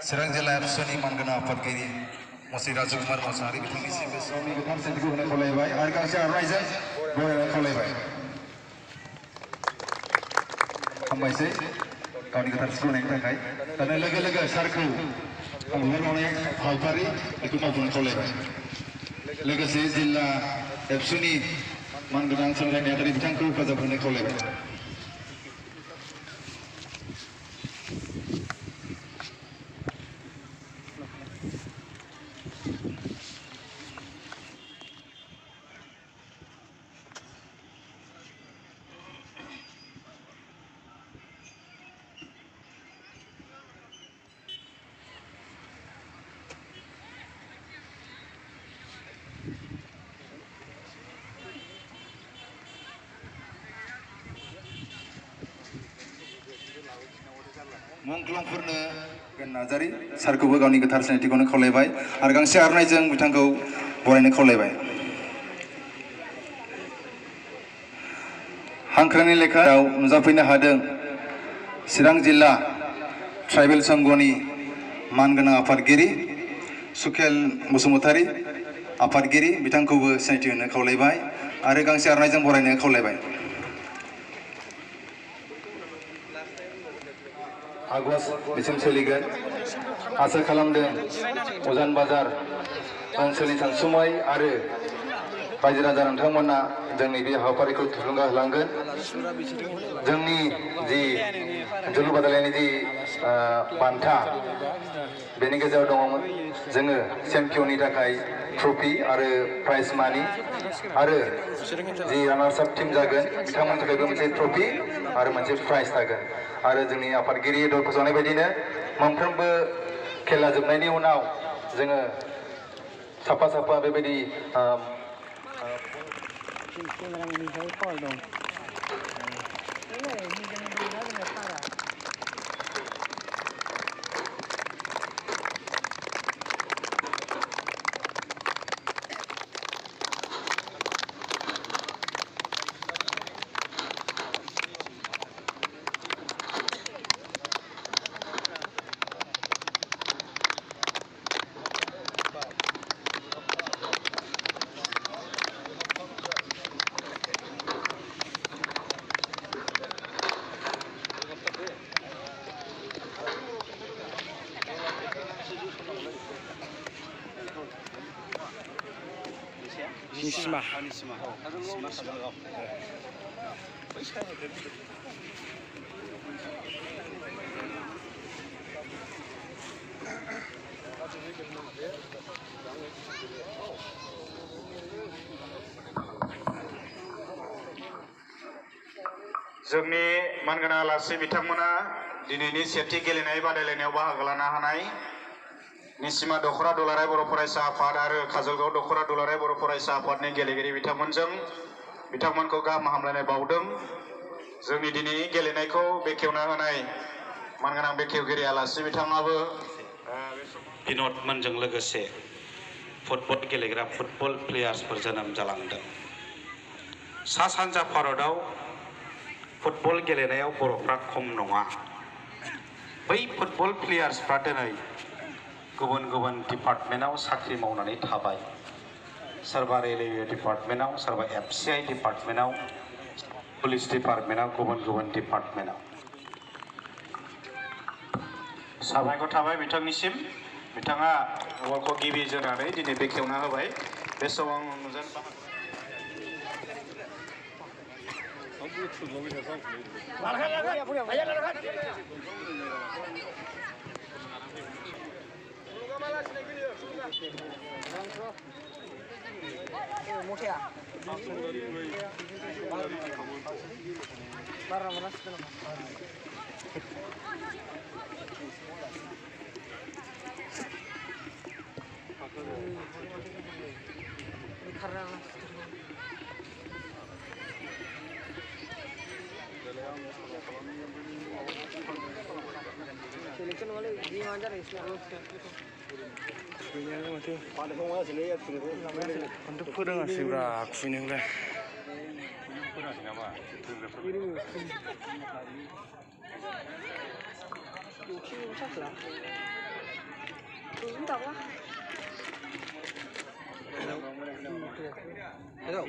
Chirang Jilla ABSU ni Mangana Apadgiri Musi Rajkumar Masari बिथांनिसिम गावनि गोथार सेन्टिखौ होनो खावलायबाय आरो गांसे आर'नाइजों बरायनो खावलायबाय हामबायसै गावनि गोथार सिखौ होनायनि थाखाय दानो लोगो लोगो सारखौ बिबार बावनाय हाबाफारि बेखौ मावफुंनो खावलायबाय लोगोसे जिल्ला एबसुनि मानगोनां सामलायनाय नेहाथारि बिथांखौ हेफाजाब होनो खावलायबाय मुंख्लंफोरनो नाजारि सारखौबो गावनि गोथार सिनायथिखौनो खावलायबाय आरो गांसे आर'नाइजों बिथांखौ बरायनो खावलायबाय हांख्रायनाय लेखायाव नुजाफैनो हादों चिरां जिल्ला ट्राइबेल संघनि मानगोनां आफादगिरि सुखेल बसुमतारी आफादगिरि बिथांखौबो सिनायथि होनो खावलायबाय आरो गांसे आर'नाइजों बरायनो खावलायबाय आगष्ट बिसिम सोलिगोन आसा खालामदों उजान बाजार ओनसोलनि सानसुमै आरो बायजो राजा नोंथांमोना जोंनि बे हाबाफारिखौ थुलुंगा होलांगोन जोंनि जि जोलुर बादायलायनायनि जि बान्था बेनि गेजेराव दङमोन जोङो चेम्पियननि थाखाय ट्रफि आरो प्राइज मानि आरो जि रानार्स आप टीम जागोन बिथांमोननि थाखायबो मोनसे ट्रफि आरो मोनसे प्राइज थागोन आरो जोंनि आफादगिरि दल फोसावनाय बायदिनो मोनफ्रोमबो खेला जोबनायनि उनाव जोङो साफा साफा बेबायदि Nisma. जोंनि मानगोनां आलासि बिथांमोना दिनैनि सेथि गेलेनाय बादायलायनायाव बाहागो लानो हानाय निसिमा दखरा दुलाराय बर' फरायसा आफाद आरो काजलगाव दखरा दुलाराय बर' फरायसा आफादनि गेलेगिरि बिथांमोनखौ गाहाम हामलायनाय बावदों जोंनि दिनैनि गेलेनायखौ बेखेवना होनाय मानगोनां बेखेवगिरि आलासि बिथाङाबो बिनोदमोनजों लोगोसे फुटबल गेलेग्रा फुटबल प्लेयार्सफोर जोनोम जालांदों सा सानजा भारतआव फुटबल गेलेनायाव बर'फ्रा खम नङा बै फुटबल प्लेयार्सफ्रा दिनै गुबुन गुबुन डिपार्टमेन्टआव साख्रि मावनानै थाबाय सोरबा रेलवे डिपार्टमेन्टआव सोरबा FCI डिपार्टमेन्टआव पुलिस डिपार्टमेन्टआव गुबुन गुबुन डिपार्टमेन्टआव साबायखर थाबाय बिथांनिसिम बिथाङा अवालखौ गिबि जोनानै दिनै बेखेवना होबाय बे समाव नुजान Untuk kurang sih berak sini lah. Hello.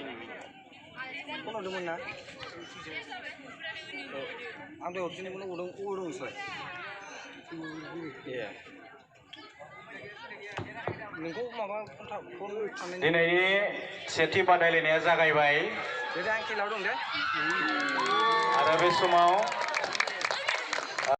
Kau nak mana? Ambil original mana urung selai. Iya. Nengkau mama pun दिनैनि सेथि बादायलायनाया जागायबाय Jadi angki lalu dong deh. आरो बे समाव